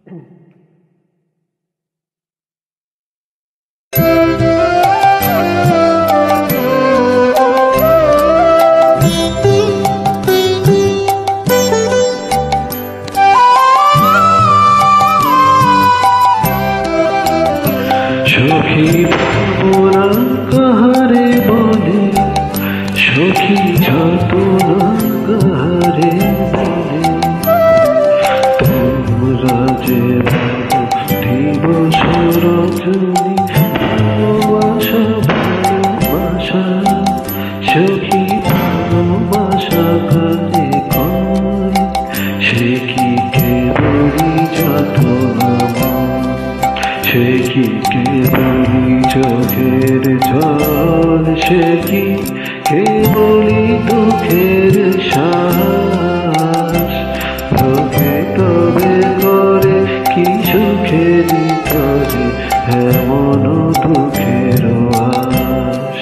সখী ভাবনা কাহারে বলে, সখী যাতনা কাহারে বলে, তোমরা যে দিবস রজনী ভালোবাসা ভালোবাসা, সখী ভালোবাসা কাজে কয়, সে কি কেবলই যাতনা, সে কি কেবলই চোখের জল, সে কি কেবলই দুঃখের শ্বাস, লোকে তবে করে কি সুখের তরে এমন দুঃখের আশ।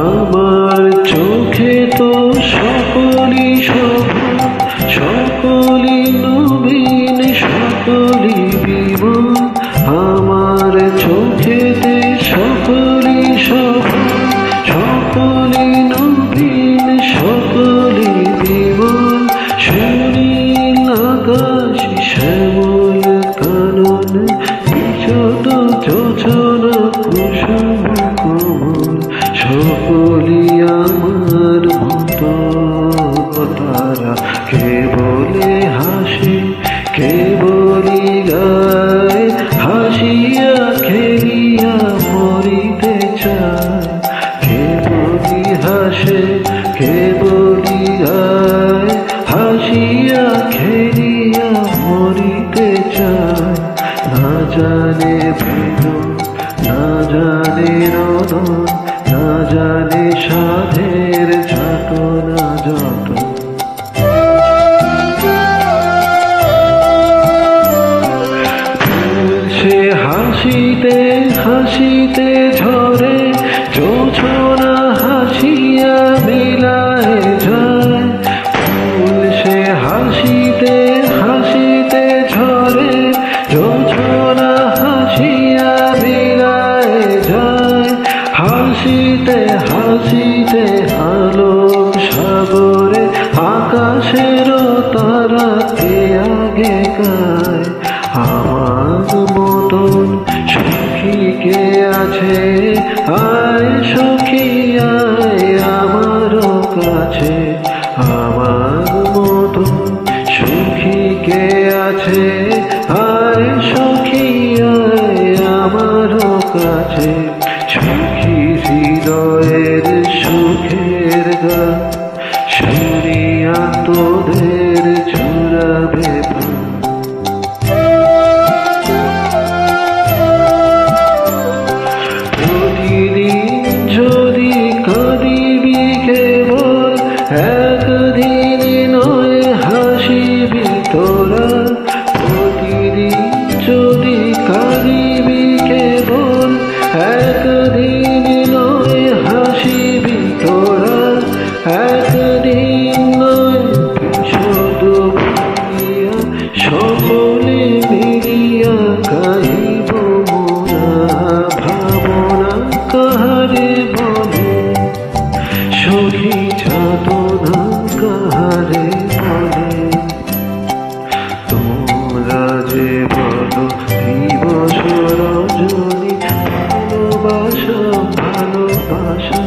আমার চোখে তো সকলই শোভা, সকলই নবীন, সকলই বিমল, আমার চোখেতে সকলই শোভা, সকলই নবীন, সকলই বিমল, সুনীল আকাশ শ্যামল কানন, বিশদ যোজনা কুসুম কোমল, সকলই আমার মতো তারা, কেবলে হাসে কেবলই গায়, হাসিয়া খেলিয়া মরিতে চায়, কেবলই হাসে কেবলই গায়, হাসিয়া খেলিয়া মরিতে চায়, না জানে ভেদ না জানে রদন, না জানে সাধের যাতনা যত, সে হাসিতে হাসিতে ঝরে, জোছনা হাসিয়া মিলায় যায়, ফুল সে হাসিতে হাসিতে ঝরে, জোছনা হাসিয়া মিলায় যায়, হাসিতে হাসিতে আলোক সাগরে আকাশের তারাকে আগে গায়, আমার মতন সখী কে আছে, আয় সখী আয় আমার কাছে, আমার মতন সখী কে আছে, আয় সখী আয় আমার কাছে, সখী হৃদয়ের সুখের গান শুনিয়া তোদের ছুড়াবে প্রাণ। প্রতিদিন যদি কাঁদিবি কেবল, একদিন নয় হাসিবি তোরা, প্রতিদিন যদি কাঁদিবি কেবল, একদিন নয় হাসিবি তোরা, একদিন নয় বিশদ ভাঙিয়া সকলে মিলিয়া গাইব মোরা, ভাবনা কাহারে বলে, সখী যাতনা কাহারে বলে, তোমরা যে বলো দিবস রজনী ভালোবাসা ভালোবাসা।